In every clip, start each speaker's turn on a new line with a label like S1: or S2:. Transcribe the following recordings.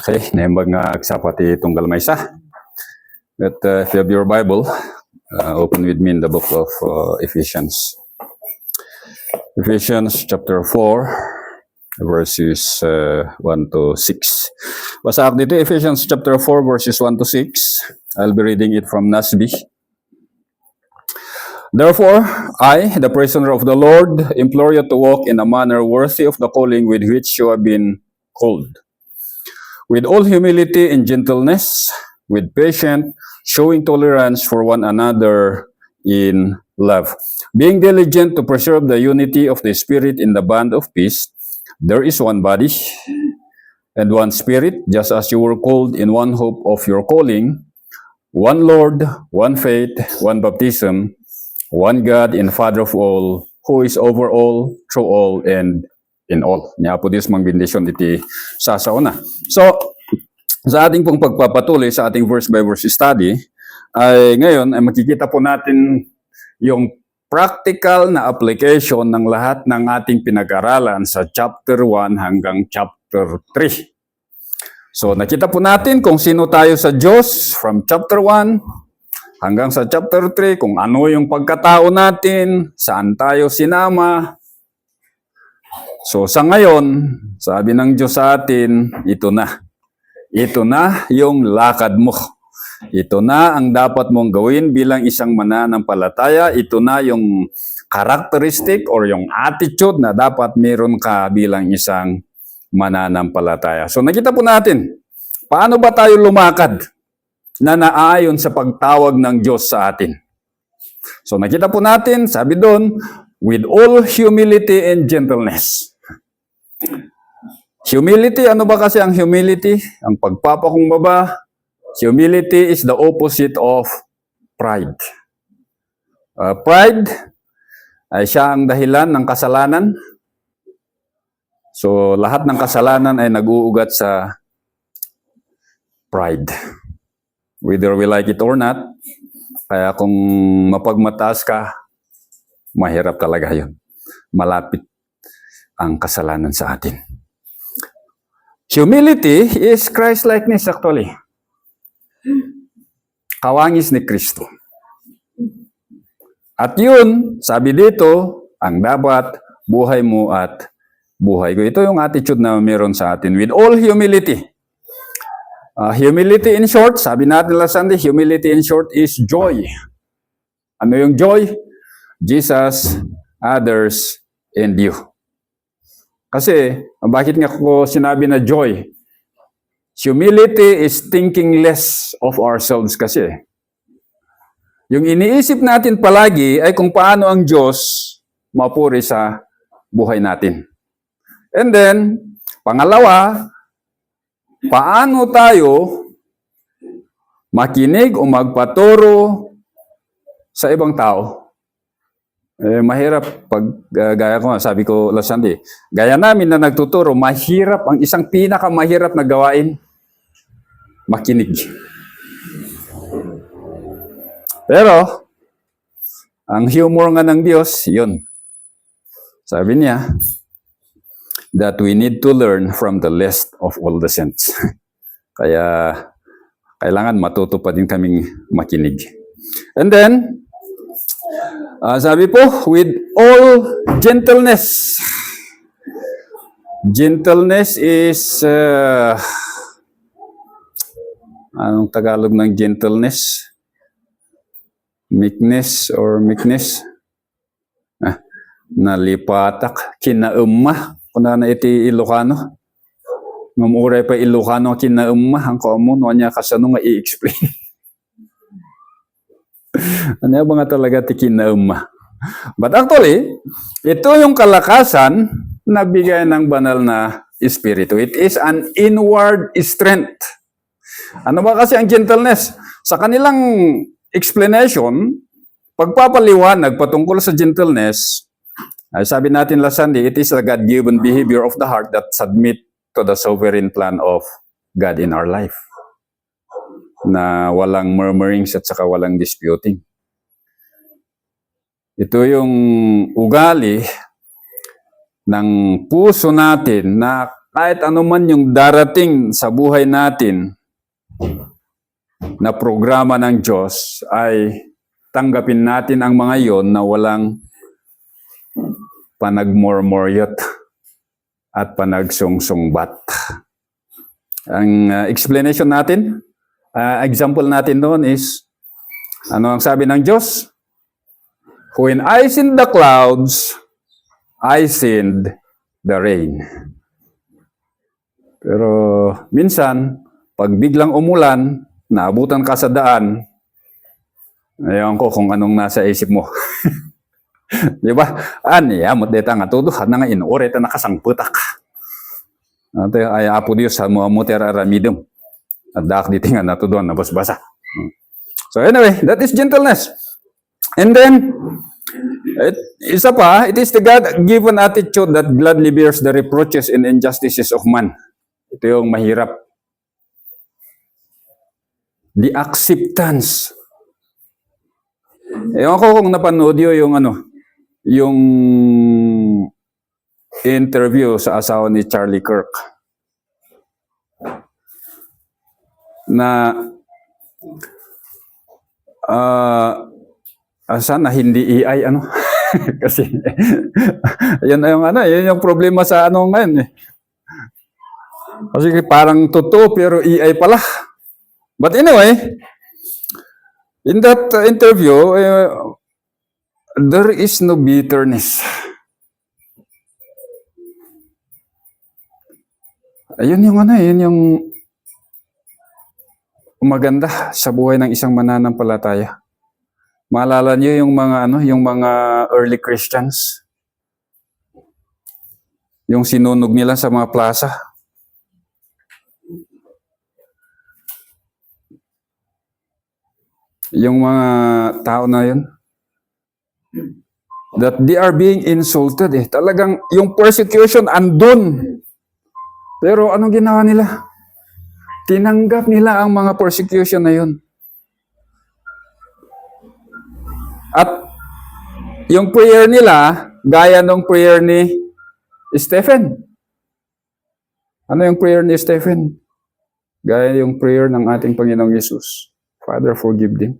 S1: Okay, naimbag nga agsapati tunggal maysa. But if you have your Bible, open with me in the book of Ephesians. Ephesians chapter 4, verses 1 to 6. Basa ako dito, Ephesians chapter 4, verses 1 to 6. I'll be reading it from Nasby. Therefore, I, the prisoner of the Lord, implore you to walk in a manner worthy of the calling with which you have been called, with all humility and gentleness, with patience, showing tolerance for one another in love. Being diligent to preserve the unity of the Spirit in the bond of peace, there is one body and one Spirit, just as you were called in one hope of your calling, one Lord, one faith, one baptism, one God and Father of all, who is over all, through all, and in all. Niya po dis mang bendisyon iti sasauna. So, sa ating pong pagpapatuloy sa ating verse-by-verse study, ay ngayon ay makikita po natin yung practical na application ng lahat ng ating pinag-aralan sa chapter 1 hanggang chapter 3. So, nakita po natin kung sino tayo sa Diyos from chapter 1 hanggang sa chapter 3, kung ano yung pagkatao natin, saan tayo sinama. So sa ngayon, sabi ng Diyos sa atin, ito na. Ito na yung lakad mo. Ito na ang dapat mong gawin bilang isang mananampalataya. Ito na yung characteristic or yung attitude na dapat meron ka bilang isang mananampalataya. So nakita po natin, paano ba tayo lumakad na naaayon sa pagtawag ng Diyos sa atin. So nakita po natin, sabi doon, with all humility and gentleness. Humility, ano ba kasi ang humility? Ang pagpapakumbaba. Humility is the opposite of pride. Pride ay siya ang dahilan ng kasalanan. So lahat ng kasalanan ay nag-uugat sa pride. Whether we like it or not, kaya kung mapagmataas ka, mahirap talaga yun. Malapit ang kasalanan sa atin. Humility is Christ-likeness actually. Kawangis ni Kristo. At yun, sabi dito, ang dapat buhay mo at buhay ko. Ito yung attitude na meron sa atin. With all humility. Humility in short, sabi natin last Sunday, humility in short is joy. Ano yung joy? Jesus, others, and you. Kasi, bakit nga ko sinabi na joy? Humility is thinking less of ourselves kasi. Yung iniisip natin palagi ay kung paano ang Diyos mapuri sa buhay natin. And then, pangalawa, paano tayo makinig o magpaturo sa ibang tao? Mahirap pag gaya ko, sabi ko last Sunday, gaya namin na nagtuturo, mahirap, ang isang pinakamahirap na gawain, makinig. Pero, ang humor nga ng Diyos, yun. Sabi niya, that we need to learn from the least of all the saints. Kaya, kailangan matuto pa din kaming makinig. And then, sabi po, with all gentleness. Gentleness is, anong Tagalog ng gentleness? Meekness or meekness? Nalipatak, kinaumma. Kuna na iti Ilocano. Ngumuray pa Ilocano kinaumma. Ang common, wanya kasano nga i-explain. Ano ba nga talaga ti kinaumma? But actually, ito yung kalakasan na bigay ng banal na Espiritu. It is an inward strength. Ano ba kasi ang gentleness? Sa kanilang explanation, pagpapaliwanag patungkol sa gentleness, ay sabi natin last Sunday, it is a God-given behavior of the heart that submit to the sovereign plan of God in our life. Na walang murmurings at saka walang disputing. Ito yung ugali ng puso natin na kahit anuman yung darating sa buhay natin na programa ng Diyos, ay tanggapin natin ang mga yon na walang panagmormoryot at panagsungsungbat. Ang explanation natin, example natin doon is, ano ang sabi ng Diyos? When I send the clouds, I send the rain. Pero minsan, pag biglang umulan, naabutan ka sa daan, ayaw ko kung anong nasa isip mo. Di ba? Aniya, mutdeta nga todo, na nga inuore, ito nakasangputak. Ito ay apo Diyos, muamutera aramidum. At dak dito nga natuduan, nabasbasa. So anyway, that is gentleness. And then, isa pa, it is the God-given attitude that gladly bears the reproaches and injustices of man. Ito yung mahirap. The acceptance. Ewan ko kung napanood yung yung interview sa asawa ni Charlie Kirk. Na sana hindi AI kasi yun yung problema sa ngayon eh. Kasi parang totoo pero AI pala. But anyway, in that interview, there is no bitterness. Ayun yung maganda sa buhay ng isang mananampalataya. Maalala niyo yung mga early Christians? Yung sinunog nila sa mga plaza. Yung mga tao na yun. That they are being insulted eh. Talagang yung persecution andun. Pero anong ginawa nila? Tinanggap nila ang mga persecution na yun. At yung prayer nila, gaya ng prayer ni Stephen. Ano yung prayer ni Stephen? Gaya yung prayer ng ating Panginoong Yesus. Father, forgive them,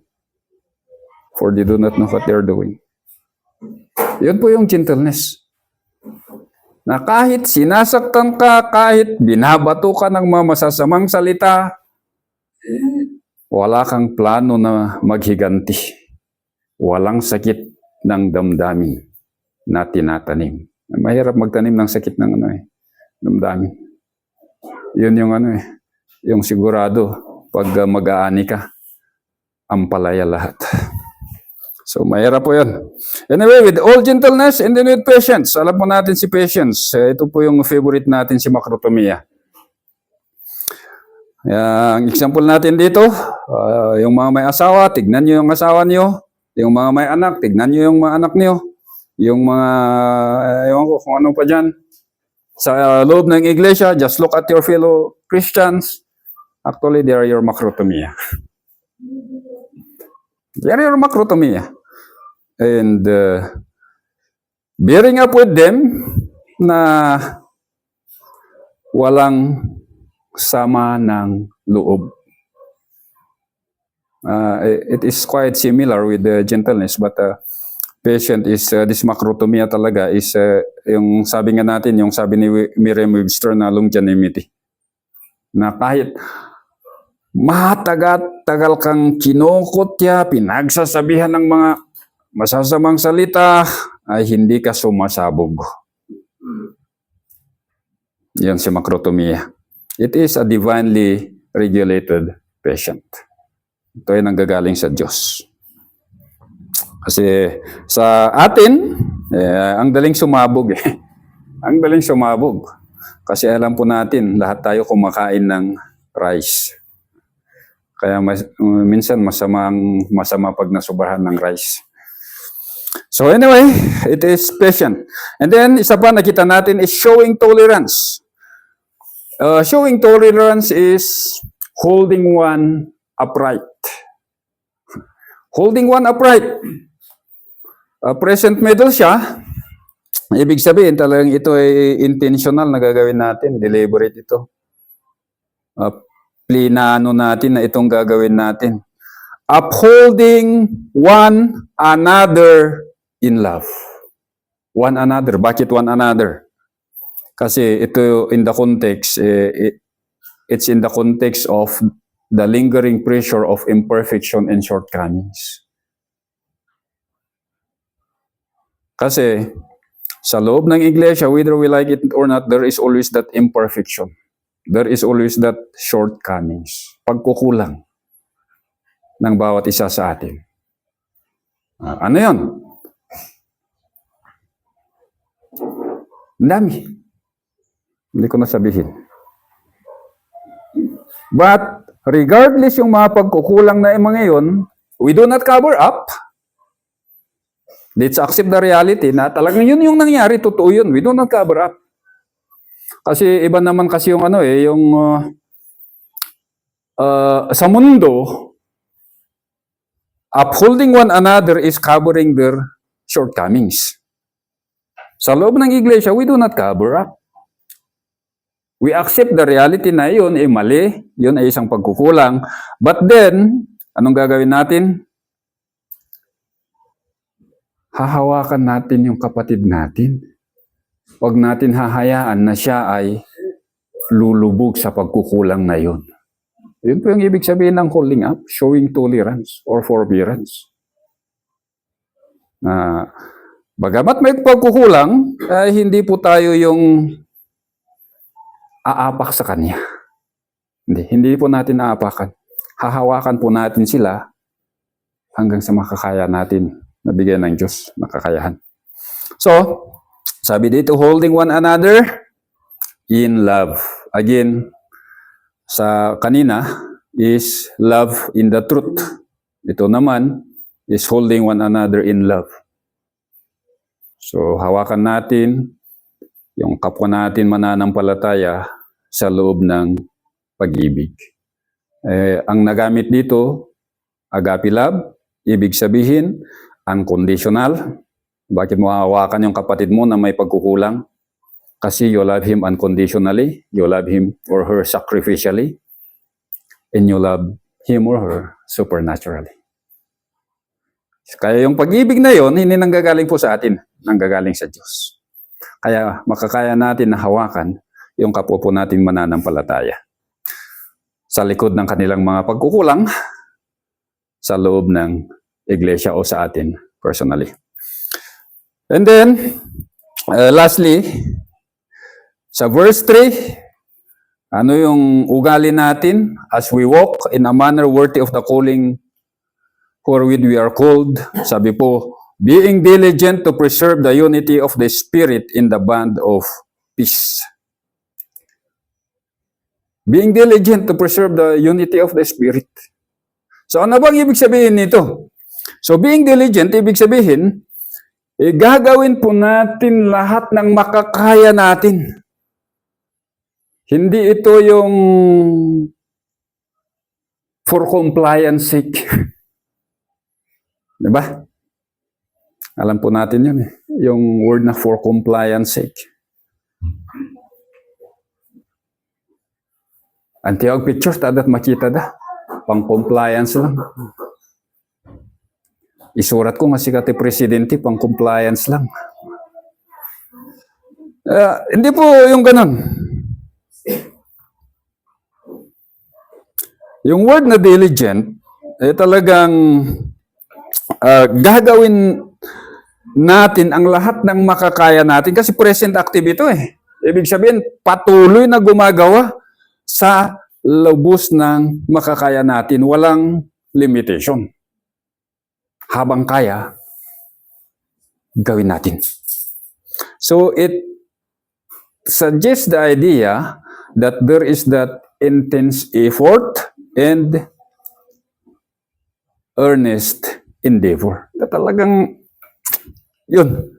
S1: for they do not know what they are doing. Yun po yung gentleness. Na kahit sinasaktan ka, kahit binabato ka ng mga masasamang salita, wala kang plano na maghiganti. Walang sakit ng damdamin na tinatanim. Mahirap magtanim ng sakit ng damdamin. Yun yung yung sigurado pag mag-aani ka, ampalaya lahat. So mahirap po yun. Anyway, with all gentleness and then with patience. Alam po natin si patience. Ito po yung favorite natin, si macrotomia. Ang example natin dito, yung mga may asawa, tignan nyo yung asawa nyo. Yung mga may anak, tignan nyo yung mga anak nyo. Yung mga, ewan ko kung ano pa dyan. Sa loob ng iglesia, just look at your fellow Christians. Actually, they are your macrotomia. They are your macrotomia. And bearing up with them na walang sama ng loob. It is quite similar with the gentleness, but patient is, this macrotomia talaga is, yung sabi nga natin, yung sabi ni Merriam-Webster na longanimity. Na kahit matagal kang kinukutya, pinagsasabihan ng mga masasamang salita, ay hindi ka sumasabog. Yan si macrotomia. It is a divinely regulated patient. Ito ay nanggagaling sa Diyos. Kasi sa atin, ang daling sumabog eh. Ang daling sumabog. Kasi alam po natin, lahat tayo kumakain ng rice. Kaya minsan masama pag nasubrahan ng rice. So anyway, it is patient. And then, isa pa nakita natin is showing tolerance. Showing tolerance is holding one upright. Holding one upright. Present middle siya. Ibig sabihin talagang ito ay intentional na gagawin natin, deliberate ito. Plinano natin na itong gagawin natin. Upholding one another in love. One another. Bakit one another? Kasi ito in the context, it's in the context of the lingering pressure of imperfection and shortcomings. Kasi sa loob ng iglesia, whether we like it or not, there is always that imperfection. There is always that shortcomings. Pagkukulang ng bawat isa sa atin. Ano yun? Ang dami. Hindi ko nasabihin. But, regardless yung mga pagkukulang na mga yun, we do not cover up. Let's accept the reality na talagang yun yung nangyari, totoo yun. We do not cover up. Kasi iba naman kasi yung sa mundo, upholding one another is covering their shortcomings. Sa loob ng iglesia, we do not cover up. We accept the reality na yun ay mali, yun ay isang pagkukulang. But then, anong gagawin natin? Hahawakan natin yung kapatid natin. Huwag natin hahayaan na siya ay lulubog sa pagkukulang na yun. Yun po yung ibig sabihin ng holding up, showing tolerance or forbearance. Bagamat may pagkukulang, hindi po tayo yung aapak sa kanya. Hindi po natin aapakan. Hahawakan po natin sila hanggang sa makakaya natin. Nabigyan ng Diyos na kakayahan. So, sabi dito, holding one another in love. Again, sa kanina is love in the truth. Ito naman is holding one another in love. So, hawakan natin yung kapwa natin mananampalataya sa loob ng pag-ibig. Ang nagamit dito, agape love, ibig sabihin, unconditional. Bakit mo hawakan yung kapatid mo na may pagkukulang? Kasi you love him unconditionally, you love him or her sacrificially, and you love him or her supernaturally. Kaya yung pag-ibig na yon, hindi nanggagaling po sa atin, nanggagaling sa Diyos. Kaya makakaya natin na hawakan yung kapwa po natin mananampalataya sa likod ng kanilang mga pagkukulang sa loob ng iglesia o sa atin personally. And then, lastly, sa verse 3, ano yung ugali natin as we walk in a manner worthy of the calling wherewith we are called? Sabi po, being diligent to preserve the unity of the Spirit in the bond of peace. Being diligent to preserve the unity of the Spirit. So ano bang ibig sabihin nito? So being diligent, ibig sabihin, gagawin po natin lahat ng makakaya natin. Hindi ito yung for compliance sake. Diba? Alam po natin yun yung word na for compliance sake. Ang tiyag pictures, tadat makita da. Pang compliance lang. Isurat ko nga si kati presidente, pang compliance lang. Hindi po yung ganun. Yung word na diligent, talagang gagawin natin ang lahat ng makakaya natin kasi present active ito eh. Ibig sabihin, patuloy na gumagawa sa lubos ng makakaya natin. Walang limitation. Habang kaya, gawin natin. So it suggests the idea that there is that intense effort and earnest endeavor. Na talagang, yun.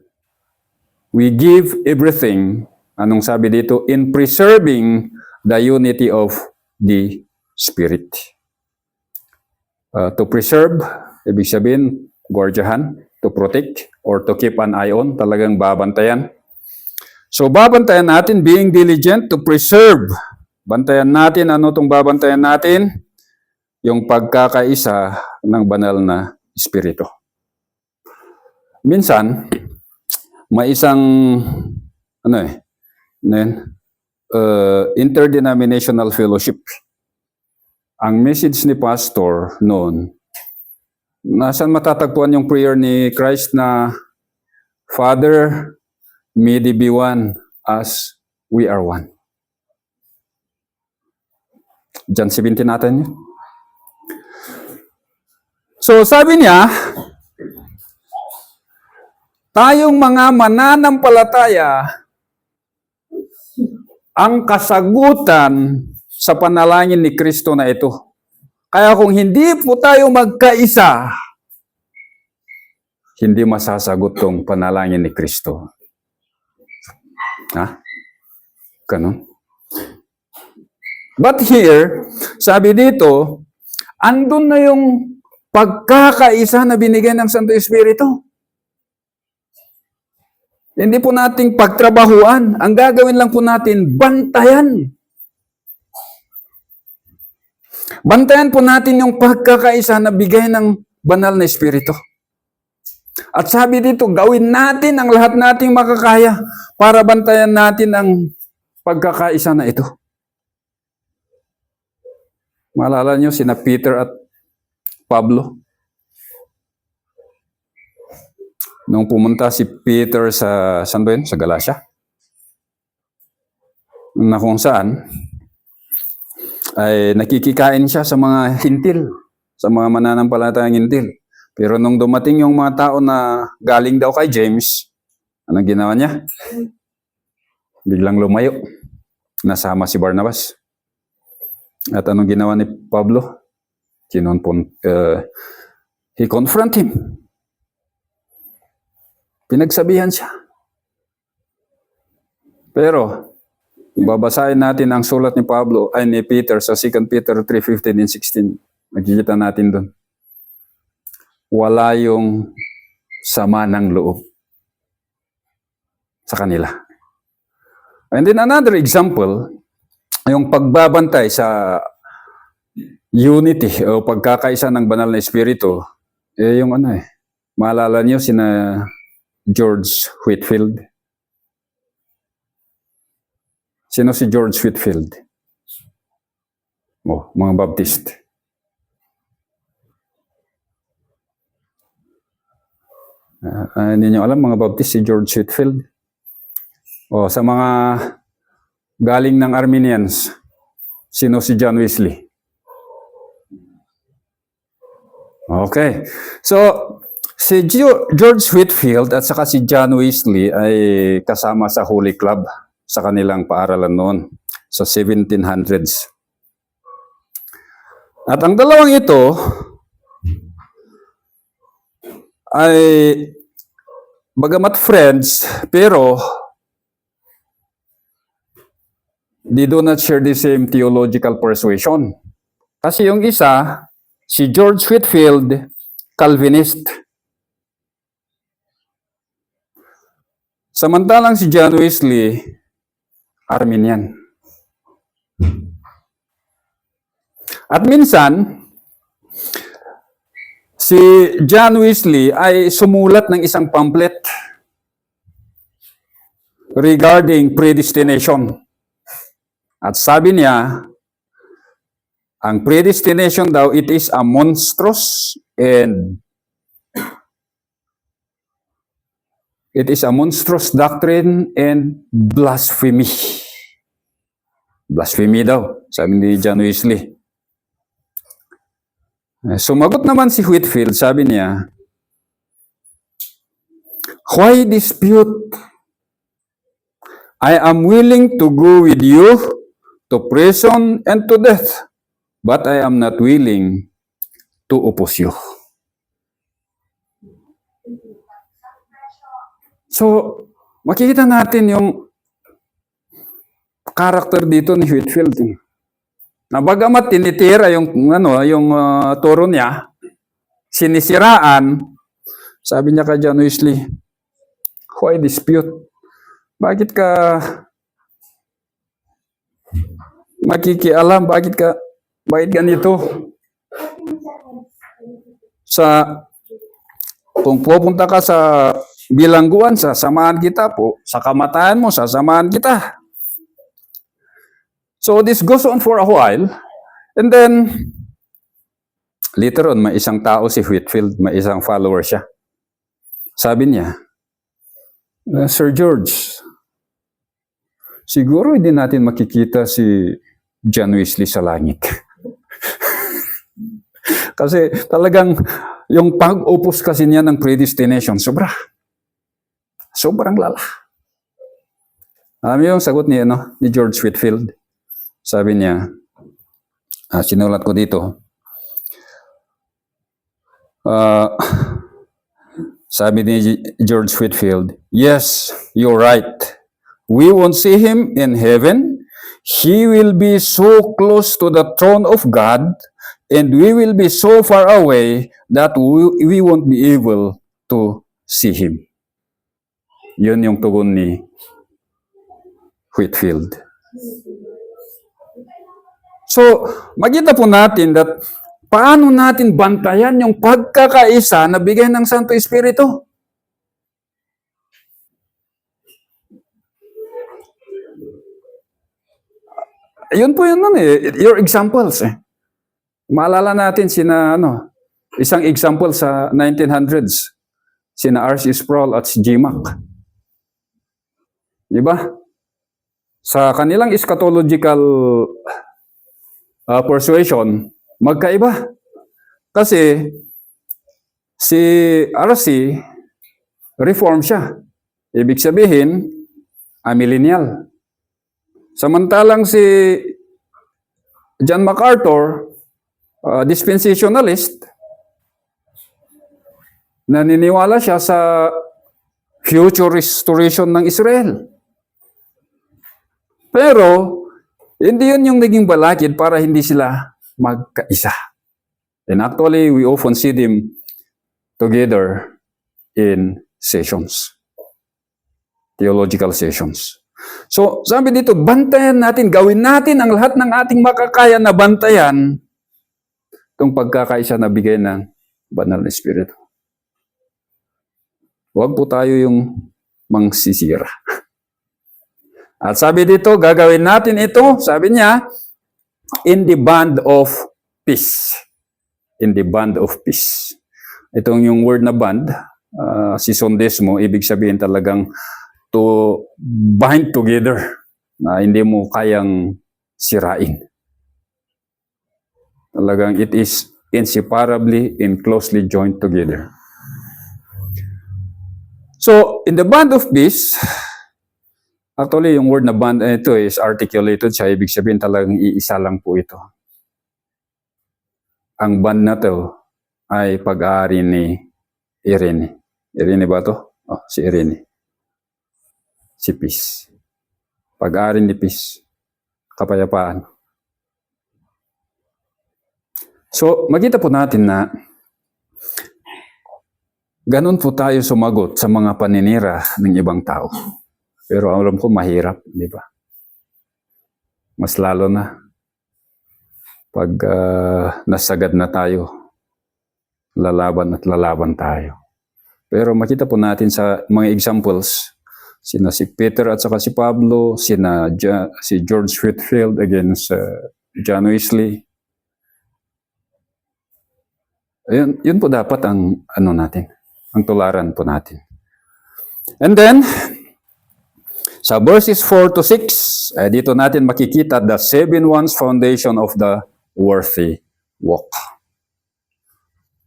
S1: We give everything, anong sabi dito, in preserving the unity of the Spirit. To preserve, ibig sabihin, gordyahan. to protect or to keep an eye on, talagang babantayan. So babantayan natin, being diligent to preserve. Bantayan natin, ano itong babantayan natin? Yung pagkakaisa ng banal na Espiritu. Minsan, may isang interdenominational fellowship. Ang message ni pastor noon, nasaan matatagpuan yung prayer ni Christ na, Father, may they be one as we are one. John 17 natin yun. So sabi niya, tayong mga mananampalataya, ang kasagutan sa panalangin ni Kristo na ito. Kaya kung hindi po tayo magkaisa, hindi masasagot tong panalangin ni Kristo. Ha? Ganun. But here, sabi dito, andun na yung pagkakaisa na binigay ng Santo Espiritu. Hindi po nating pagtrabahuan. Ang gagawin lang po natin, bantayan. Bantayan po natin yung pagkakaisa na bigay ng banal na Espiritu. At sabi dito, gawin natin ang lahat nating makakaya para bantayan natin ang pagkakaisa na ito. Maalala nyo sina Peter at Pablo? Nung pumunta si Peter sa, saan ba yun? Sa Galacia? Na kung saan, ay nakikikain siya sa mga hintil, sa mga mananampalatayang hintil. Pero nung dumating yung mga tao na galing daw kay James, anong ginawa niya? Biglang lumayo. Nasama si Barnabas. At anong ginawa ni Pablo? He confront him. Pinagsabihan siya. Pero, babasahin natin ang sulat ni Pablo, ay ni Peter sa 2 Peter 3:15 and 16. Nakikita natin doon. Wala yung sama ng loob sa kanila. And then another example, yung pagbabantay sa unity o pagkakaisa ng banal na Espiritu, yung maalala niyo sina George Whitefield. Sino si George Whitefield? Mga Baptist. Hindi niyo alam, mga Baptist, si George Whitefield. Sa mga galing ng Arminians, sino si John Wesley? Okay. So, si George Whitefield at saka si John Wesley ay kasama sa Holy Club sa kanilang paaralan noon sa 1700s. At ang dalawang ito ay bagamat friends, pero they do not share the same theological persuasion. Kasi yung isa, si George Whitefield, Calvinist. Samantalang si John Wesley, Arminian. At minsan, si John Wesley ay sumulat ng isang pamphlet regarding predestination. At sabi niya, ang predestination daw, it is a monstrous doctrine and blasphemy. Blasphemy daw, sabi ni John Wesley. Sumagot naman si Whitefield, sabi niya, why dispute? I am willing to go with you to prison and to death, but I am not willing to oppose you. So, makikita natin yung karakter dito ni Whitefield. Na bagamat tinitira yung turo niya, sinisiraan, Sabi niya kay John Wesley, why dispute? Bakit ka makikialam? Bakit ganito? Kung pupunta ka sa bilangguan, sasamahan kita po. Sa kamatayan mo, sasamahan kita. So this goes on for a while. And then, later on, may isang tao si Whitefield, may isang follower siya. Sabi niya, Sir George, siguro hindi natin makikita si John Wesley sa langit. Kasi talagang yung pag-opos kasi niya ng predestination, sobrang lala. Alam niyo yung sagot ni George Whitefield? Sabi niya, sinulat ko dito, sabi ni George Whitefield, yes, you're right. We won't see him in heaven. He will be so close to the throne of God, and we will be so far away that we won't be able to see him. Yun yung tugon ni Whitefield. So, makita po natin that paano natin bantayan yung pagkakaisa na bigay ng Santo Espiritu. Yun po yun your examples Maalala natin isang example sa 1900s, sina R.C. Sproul at si J. Mack. Diba? Sa kanilang eschatological persuasion, magkaiba. Kasi si R.C. reform siya. Ibig sabihin, amillennial. Samantalang si John MacArthur, dispensationalist, naniniwala siya sa future restoration ng Israel. Pero, hindi yun yung naging balakid para hindi sila magkaisa. And actually, we often see them together in sessions. Theological sessions. So, sabi dito, bantayan natin, gawin natin ang lahat ng ating makakaya na bantayan itong pagkakaisa na bigay ng Banal na Espiritu. Huwag po tayo yung mangsisira. At sabi dito, gagawin natin ito, sabi niya, in the band of peace. In the band of peace. Itong yung word na band, si sondesmo, ibig sabihin talagang to bind together na hindi mo kayang sirain. Talagang it is inseparably and closely joined together. So, in the band of peace, actually yung word na band ito is articulated siya, ibig sabihin talagang iisa lang po ito. Ang band na to ay pag-aari ni Irene. Irene ba to? Oh, si Irene. Si Peace. Pag-aari ni Peace. Kapayapaan. So, makita po natin na ganun po tayo sumagot sa mga paninira ng ibang tao. Pero alam ko mahirap, di ba? Mas lalo na pag nasagad na tayo, lalaban tayo. Pero makita po natin sa mga examples, sina si Peter at saka si Pablo, si George Whitefield against John Wesley. Yun po dapat ang natin, ang tularan po natin. And then, sa verses 4 to 6, dito natin makikita the 7 ones foundation of the worthy walk.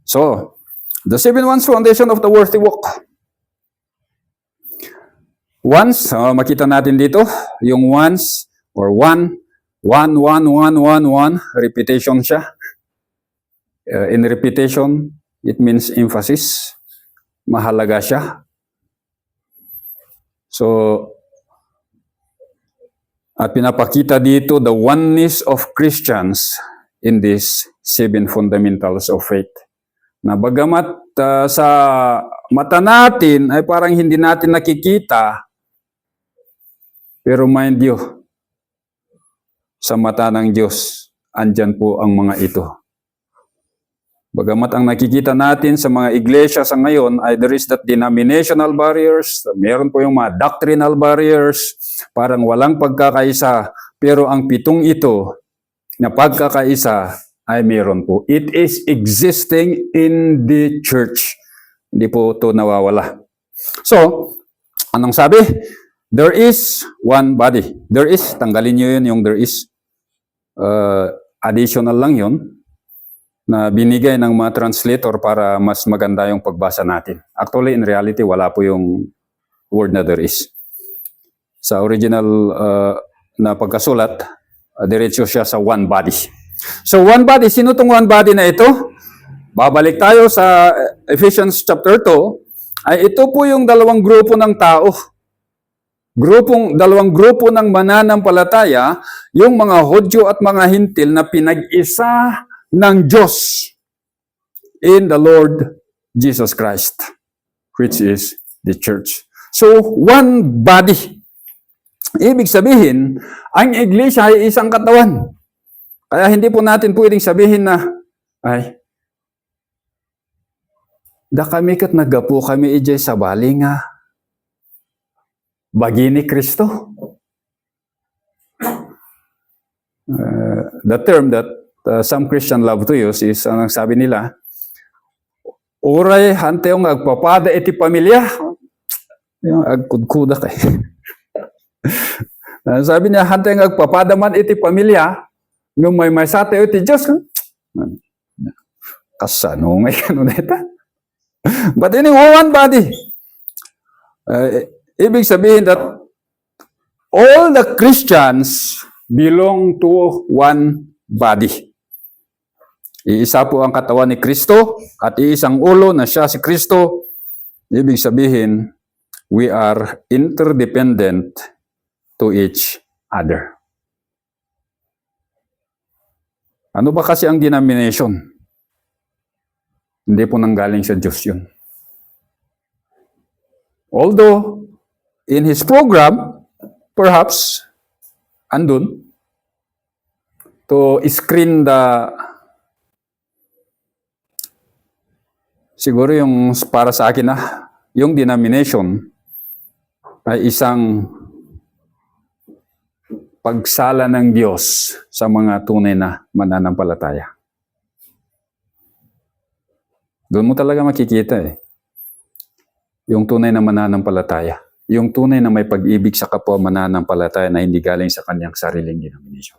S1: So, the 7 ones foundation of the worthy walk. Once, makita natin dito, yung once or one, repetition siya. In repetition, it means emphasis. Mahalaga siya. So, at pinapakita dito the oneness of Christians in these 7 fundamentals of faith. na bagamat sa mata natin ay parang hindi natin nakikita, pero mind you, sa mata ng Diyos, andyan po ang mga ito. Bagamat ang nakikita natin sa mga iglesia sa ngayon ay there is that denominational barriers, meron po yung mga doctrinal barriers, parang walang pagkakaisa, pero ang pitong ito na pagkakaisa ay meron po. It is existing in the church. Hindi po ito nawawala. So, anong sabi? There is one body. There is, tanggalin nyo yun yung there is. Additional lang yun na binigay ng mga translator para mas maganda yung pagbasa natin. Actually, in reality, wala po yung word na there is. Sa original na pagkasulat, diretso siya sa one body. So one body, sino tong one body na ito? Babalik tayo sa Ephesians chapter 2, ay ito po yung dalawang grupo ng tao. Dalawang grupo ng mananampalataya, yung mga Hudyo at mga Hintil na pinag-isa ng Diyos in the Lord Jesus Christ, which is the church. So, one body. Ibig sabihin, ang iglesia ay isang katawan. Kaya hindi po natin pwedeng sabihin na, ay, da kami kat nagapo kami ijay sa bali nga, bagi ni Kristo. The term that some Christian love to use is, ang sabi nila, uray hante yung agpapada iti pamilya. Yung agkudkuda kay. Sabi niya, hante yung agpapada man iti pamilya, nung may sate iti Diyos. Kasano ngay kanuneta? But anyway, one body. Ibig sabihin that all the Christians belong to one body. Iisa po ang katawan ni Kristo at iisang ulo na siya si Kristo. Ibig sabihin, we are interdependent to each other. Ano ba kasi ang denomination? Hindi po nanggaling sa Diyos yun. Although, in His program, perhaps, andun, to screen the, siguro yung para sa akin yung denomination ay isang pagsala ng Diyos sa mga tunay na mananampalataya. Doon mo talaga makikita yung tunay na mananampalataya. Yung tunay na may pag-ibig sa kapwa mananampalataya na hindi galing sa kanyang sariling denomination.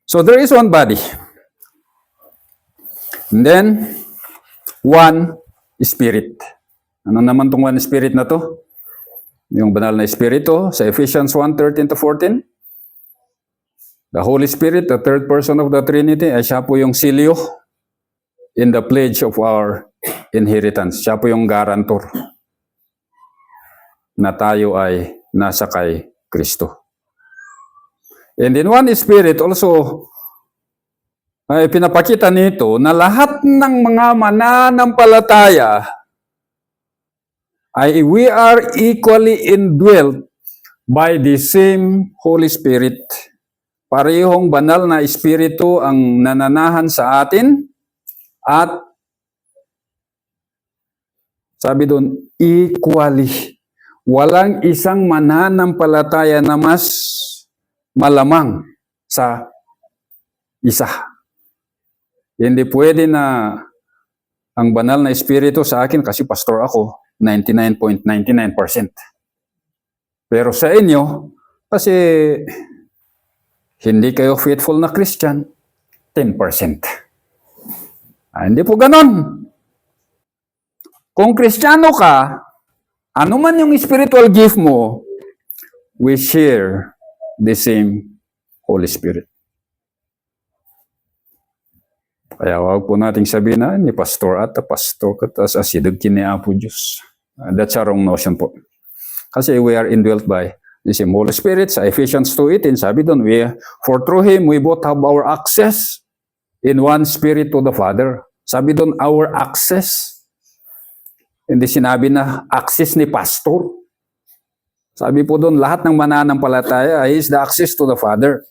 S1: So there is one body. And then, one spirit. Ano naman tong one spirit na to? Yung banal na espiritu sa Ephesians 1:13-14. The Holy Spirit, the third person of the Trinity, ay siya po yung silyo in the pledge of our inheritance. Siya po yung guarantor na tayo ay nasa kay Kristo. And in one spirit also, ay pinapakita nito na lahat ng mga mananampalataya ay we are equally indwelt by the same Holy Spirit. Parehong banal na espiritu ang nananahan sa atin at sabi doon, equally. Walang isang mananampalataya na mas malamang sa isa. Hindi pwede na ang banal na espiritu sa akin, kasi pastor ako, 99.99%. Pero sa inyo, kasi hindi kayo faithful na Christian, 10%. Hindi po ganon. Kung Kristiyano ka, ano man yung spiritual gift mo, we share the same Holy Spirit. Kaya wag po nating sabihin na ni pastor at pastor katas asidog kini Apo Diyos. That's a wrong notion po. Kasi we are indwelt by the same Holy Spirit. Sa Ephesians 2:18, sabi doon, for through Him, we both have our access in one Spirit to the Father. Sabi doon, our access. Hindi sinabi na access ni pastor. Sabi po doon, lahat ng mananampalataya is the access to the Father.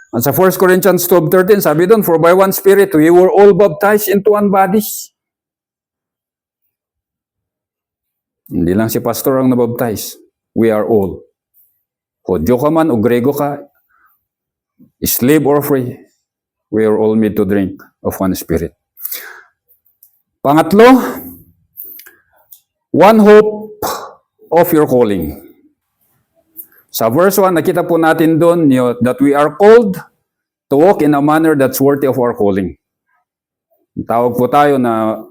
S1: At sa 1 Corinthians 12:13, sabi doon, for by one Spirit, we were all baptized into one body. Hindi lang si pastor ang nabaptize. We are all. Hudyo ka man o Grego ka, slave or free, we are all made to drink of one Spirit. Pangatlo, one hope of your calling. Sa verse 1, nakita po natin doon that we are called to walk in a manner that's worthy of our calling. Tawag po tayo na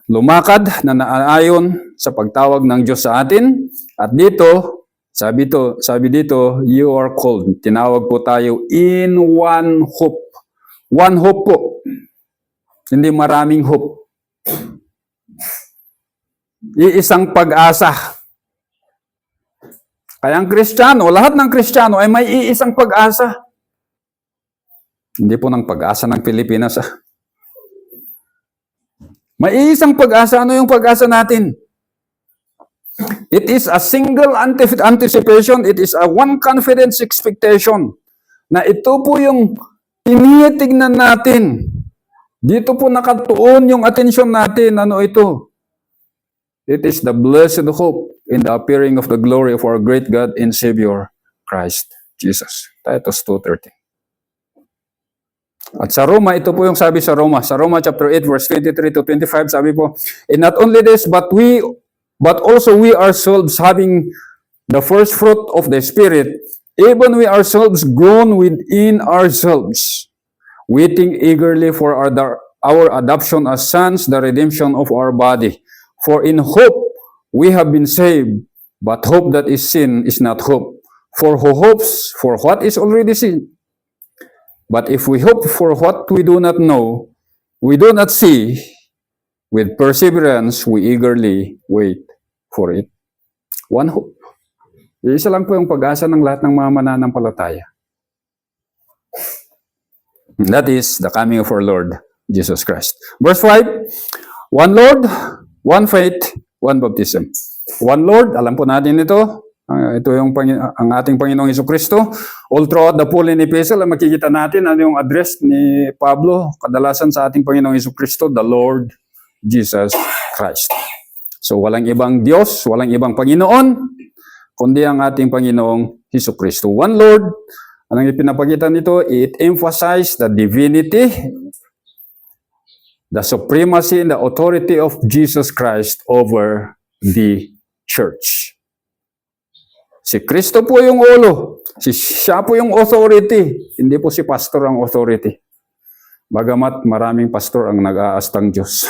S1: lumakad na naayon sa pagtawag ng Diyos sa atin. At dito, sabi dito, you are called. Tinawag po tayo in one hope. One hope po. Hindi maraming hope. Iisang pag-asa. Kaya ang Kristiyano, lahat ng Kristiyano ay may iisang pag-asa. Hindi po ng pag-asa ng Pilipinas. May iisang pag-asa. Ano yung pag-asa natin? It is a single anticipation. It is a one confidence expectation. Na ito po yung tinitignan natin. Dito po nakatuon yung atensyon natin. Ano ito? It is the blessed hope in the appearing of the glory of our great God and Savior, Christ Jesus. Titus 2:13. At sa Roma, ito po yung sabi sa Roma. Sa Roma chapter 8 verse 23 to 25, sabi po, and not only this, but also we ourselves having the first fruit of the Spirit, even we ourselves groan within ourselves, waiting eagerly for our adoption as sons, the redemption of our body. For in hope we have been saved, but hope that is seen is not hope. For who hopes for what is already seen? But if we hope for what we do not know, we do not see, with perseverance we eagerly wait for it. One hope. Isa lang po yung pag-asa ng lahat ng mga mananampalataya. That is the coming of our Lord Jesus Christ. Verse 5, one Lord, one faith, one baptism. One Lord, alam po natin ito. Ito yung ang ating Panginoong Jesucristo. All throughout the Pauline Epistle, makikita natin ano yung address ni Pablo, kadalasan sa ating Panginoong Jesucristo, the Lord Jesus Christ. So walang ibang Diyos, walang ibang Panginoon, kundi ang ating Panginoong Jesucristo. One Lord, anong ipinapakita nito? It emphasizes the divinity, the supremacy and the authority of Jesus Christ over the church. Si Kristo po yung ulo. Siya po yung authority. Hindi po si pastor ang authority. Bagamat maraming pastor ang nag-aastang Diyos.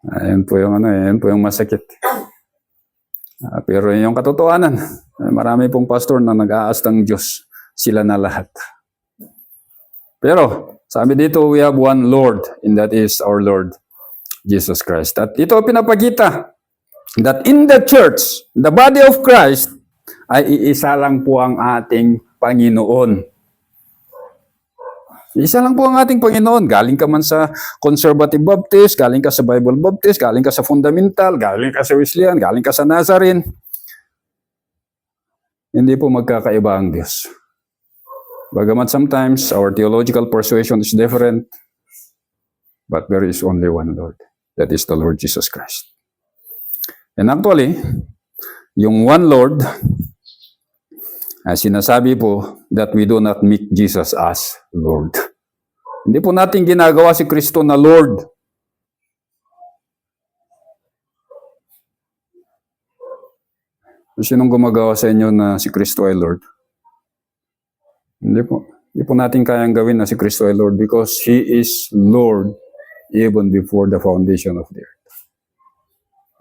S1: Ayan po yung ayan po yung masakit. Pero yung katotohanan, marami pong pastor na nag-aastang Diyos. Sila na lahat. Pero sabi dito, we have one Lord, and that is our Lord Jesus Christ. At ito pinapakita that in the church, the body of Christ, ay iisa lang po ang ating Panginoon. Isa lang po ang ating Panginoon. Galing ka man sa Conservative Baptist, galing ka sa Bible Baptist, galing ka sa Fundamental, galing ka sa Wesleyan, galing ka sa Nazarene. Hindi po magkakaiba ang Diyos. Bagamat sometimes our theological persuasion is different, but there is only one Lord. That is the Lord Jesus Christ. And actually, yung one Lord, sinasabi po that we do not make Jesus as Lord. Hindi po natin ginagawa si Kristo na Lord. Sinong gumagawa sa inyo na si Kristo ay Lord? Hindi po. Hindi po natin kayang gawin na si Kristo ay Lord because He is Lord even before the foundation of the earth.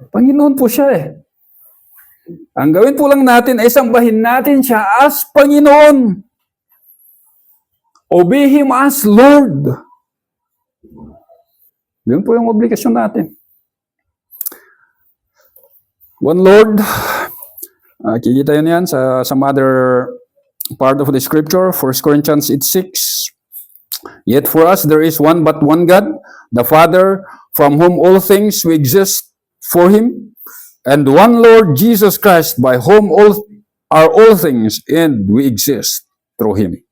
S1: Panginoon po siya eh. Ang gawin po lang natin ay sambahin natin siya as Panginoon. Obey Him as Lord. Yun po yung obligasyon natin. One Lord, Kikita yun yan sa some other part of the scripture, 1 Corinthians 8:6. Yet for us there is one but one God, the Father, from whom all things we exist for Him, and one Lord Jesus Christ, by whom all things, and we exist through Him.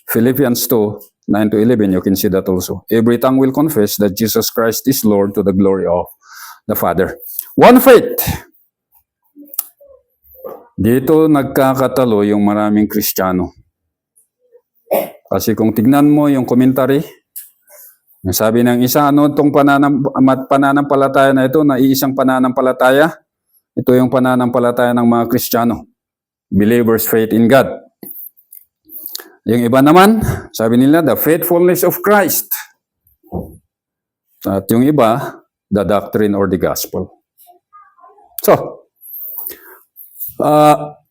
S1: Philippians 2:9-11, you can see that also. Every tongue will confess that Jesus Christ is Lord to the glory of the Father. One faith. Dito nagkakatalo yung maraming Kristiyano. Kasi kung tignan mo yung commentary, sabi ng isa, ano itong pananampalataya na ito, na iisang pananampalataya? Ito yung pananampalataya ng mga Kristiyano. Believers' faith in God. Yung iba naman, sabi nila, the faithfulness of Christ. At yung iba, the doctrine or the gospel. So,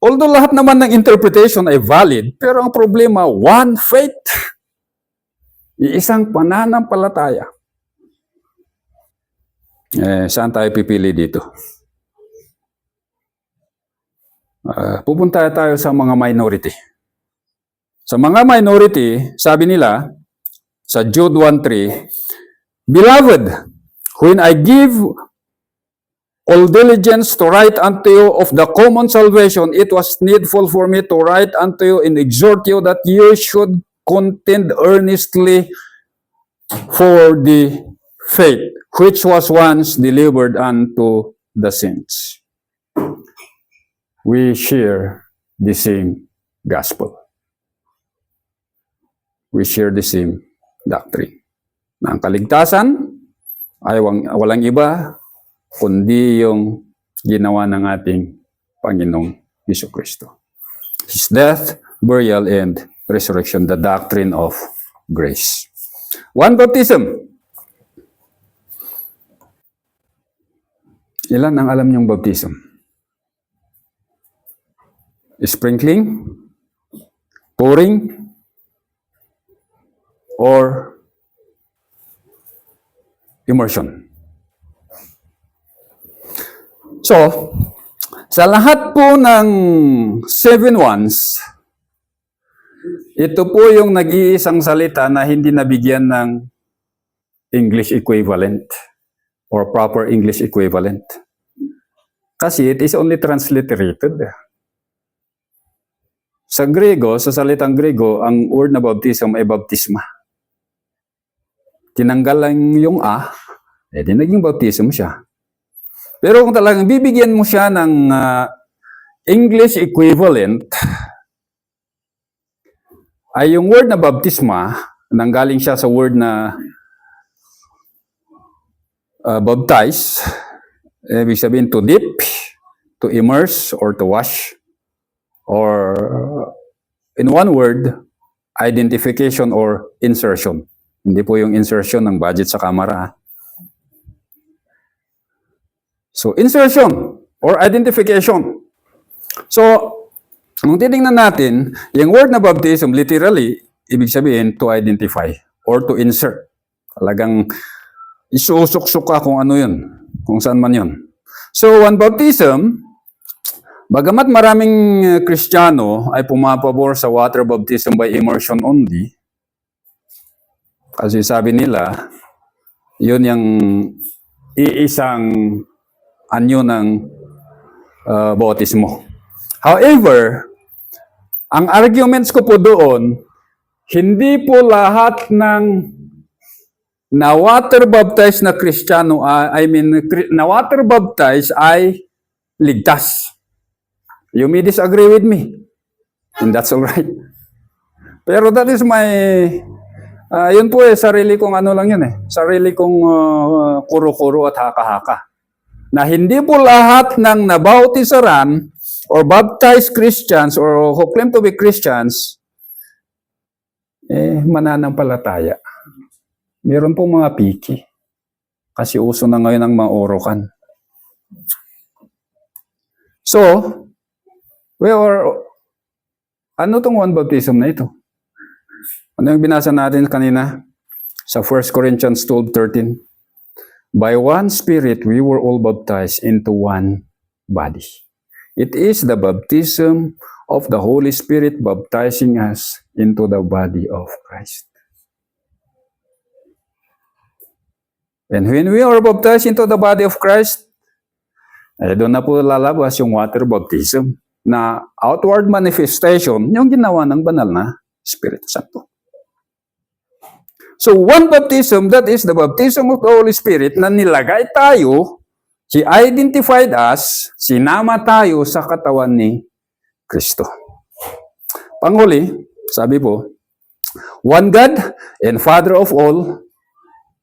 S1: although lahat naman ng interpretation ay valid, pero ang problema, one faith. Iisang pananampalataya. Saan tayo pipili dito? Pupunta tayo sa mga minority. Sa mga minority, sabi nila, sa Jude 1:3, Beloved, when I give all diligence to write unto you of the common salvation, it was needful for me to write unto you and exhort you that you should contend earnestly for the faith which was once delivered unto the saints. We share the same gospel. We share the same doctrine. Na ang kaligtasan ay walang iba kundi yung ginawa ng ating Panginoong Jesucristo. His death, burial, and resurrection, the doctrine of grace. One baptism. Ilan ang alam niyong baptism? Sprinkling, pouring, or immersion. So, sa lahat po ng 7 ones, ito po yung nag-iisang salita na hindi nabigyan ng English equivalent or proper English equivalent. Kasi it is only transliterated. Sa Grego, sa salitang Grego, ang word na baptism ay baptisma. Tinanggal lang yung di naging baptism siya. Pero kung talagang bibigyan mo siya ng English equivalent, ay yung word na baptisma, nanggaling siya sa word na baptize, ibig sabihin to dip, to immerse, or to wash, or in one word, identification or insertion. Hindi po yung insertion ng budget sa kamera. So, insertion or identification. So, kung titingnan natin, yung word na baptism, literally, ibig sabihin to identify or to insert. Talagang isusuk-suk ka kung ano yun, kung saan man yun. So, one baptism, bagamat maraming Kristiyano ay pumapabor sa water baptism by immersion only, kasi sabi nila, yun yung iisang anyo ng bautismo. However, ang arguments ko po doon, hindi po lahat ng na-water baptized na Kristiyano, na-water baptized ay ligtas. You may disagree with me, and that's alright. Pero that is my, yun po sarili kong ano lang yun sarili kong kuro-kuro at haka-haka. Na hindi po lahat ng nabautisaran or baptized Christians or who claim to be Christians, mananampalataya. Meron pong mga piki. Kasi uso na ngayon ang mga orokan. So, ano tong one baptism na ito? Ano yung binasa natin kanina? Sa 1 Corinthians 12:13. By one Spirit, we were all baptized into one body. It is the baptism of the Holy Spirit baptizing us into the body of Christ. And when we are baptized into the body of Christ, doon na po lalabas yung water baptism na outward manifestation, yung ginawa ng banal na Espiritu Santo. So one baptism, that is the baptism of the Holy Spirit na nilagay tayo, He identified us, sinama tayo sa katawan ni Kristo. Panghuli, sabi po, one God and Father of all,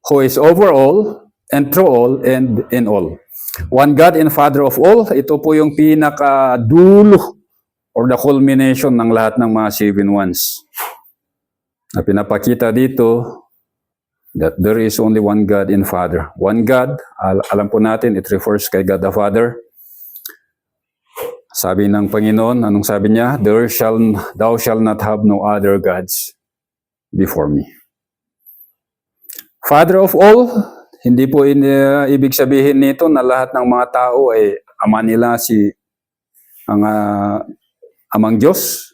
S1: who is over all, and through all, and in all. One God and Father of all, ito po yung pinakadulo or the culmination ng lahat ng mga 7 ones. Na pinapakita dito that there is only one God and Father. One God, alam po natin, it refers kay God the Father. Sabi ng Panginoon, anong sabi niya? Thou shalt not have no other gods before me. Father of all, hindi po ibig sabihin nito na lahat ng mga tao ay ama nila amang Diyos.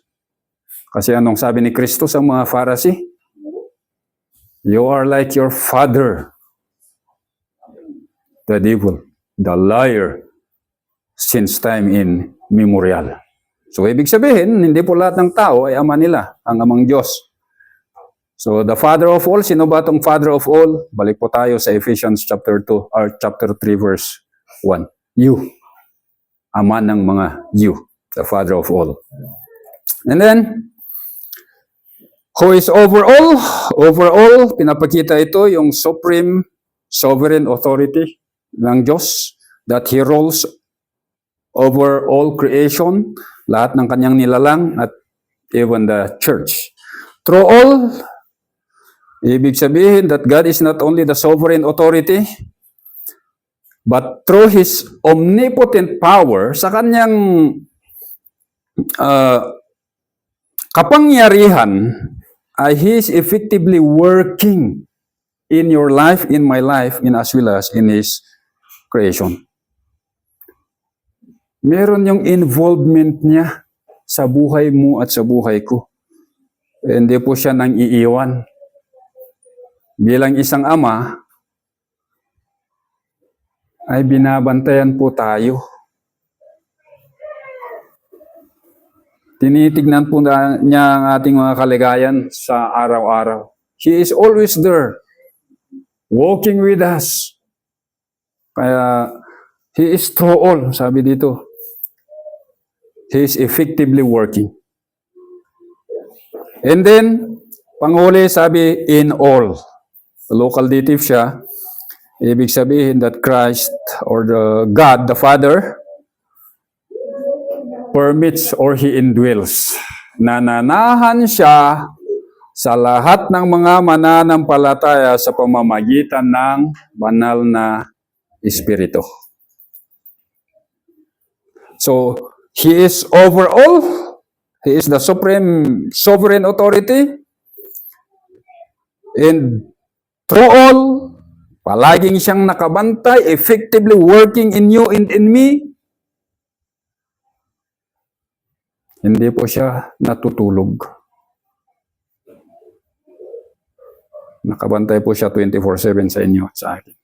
S1: Kasi anong sabi ni Kristo sa mga Pharisee? You are like your father, the devil, the liar, since time immemorial. So ibig sabihin, hindi po lahat ng tao ay ama nila, ang amang Diyos. So the Father of all, sino ba itong Father of all? Balik po tayo sa Ephesians chapter 2 or chapter 3 verse 1. You, ama ng mga you, the Father of all. And then, who is over all? Over all, pinapakita ito yung supreme sovereign authority ng Diyos that He rules over all creation, lahat ng kanyang nilalang at even the church. Through all, ibig sabihin that God is not only the sovereign authority, but through His omnipotent power, sa kanyang kapangyarihan, He is effectively working in your life, in my life, as well as in His creation. Meron yung involvement niya sa buhay mo at sa buhay ko. Hindi po siya nang iiwan. Bilang isang ama, ay binabantayan po tayo. Tinitignan po niya ang ating mga kaligayan sa araw-araw. He is always there, walking with us. Kaya, He is through all, sabi dito. He is effectively working. And then, panghuli, sabi, in all. Local dative siya. Ibig sabihin that Christ or the God, the Father, permits or He indwells. Nananahan siya sa lahat ng mga mananampalataya sa pamamagitan ng banal na Espiritu. So, He is over all. He is the supreme sovereign authority. And through all, palaging siyang nakabantay, effectively working in you and in me. Hindi po siya natutulog. Nakabantay po siya 24/7 sa inyo at sa akin.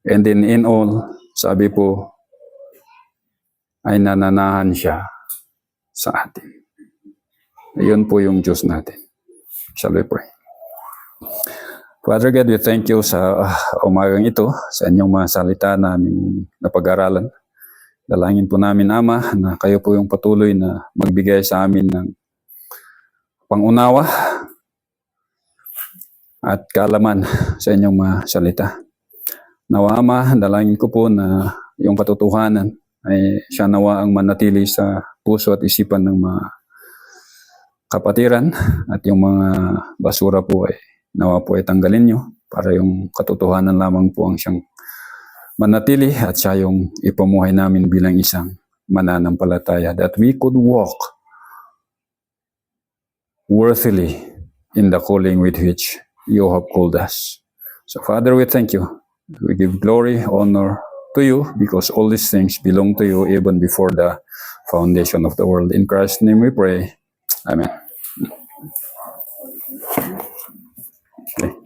S1: And then in all, sabi po, ay nananahan siya sa atin. Ayun po yung Diyos natin. Shall we pray? Father God, we thank you sa umagang ito, sa inyong mga salita namin napag-aralan. Dalangin po namin, Ama, na kayo po yung patuloy na magbigay sa amin ng pangunawa at kaalaman sa inyong mga salita. Nawa, Ama, dalangin ko po na yung katotohanan ay siya nawa ang manatili sa puso at isipan ng mga kapatiran at yung mga basura po ay nawa po ay tanggalin nyo para yung katotohanan lamang po ang siyang manatili at siya yung ipamuhay namin bilang isang mananampalataya, that we could walk worthily in the calling with which you have called us. So Father, we thank you. We give glory, honor, to you, because all these things belong to you even before the foundation of the world. In Christ's name we pray. Amen. Okay.